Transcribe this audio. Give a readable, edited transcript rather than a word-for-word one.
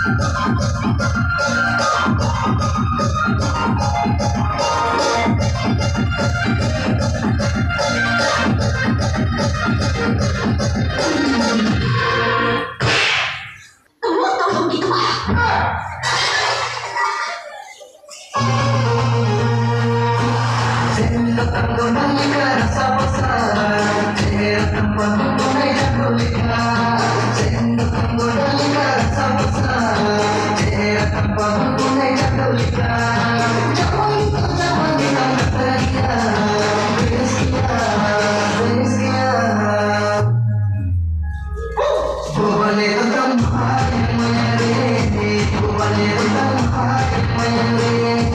Tumutulong dito ka! Tanto ng ligar sa pasaran, hirap ng pagkukunay na kulika. Tanto ng ligar sa pasaran, hirap ng pagkukunay na kulika. Jawan ng natalya, bilis kaya. Bumalik ang mahal yung mayari, bumalik ang mahal yung mayari.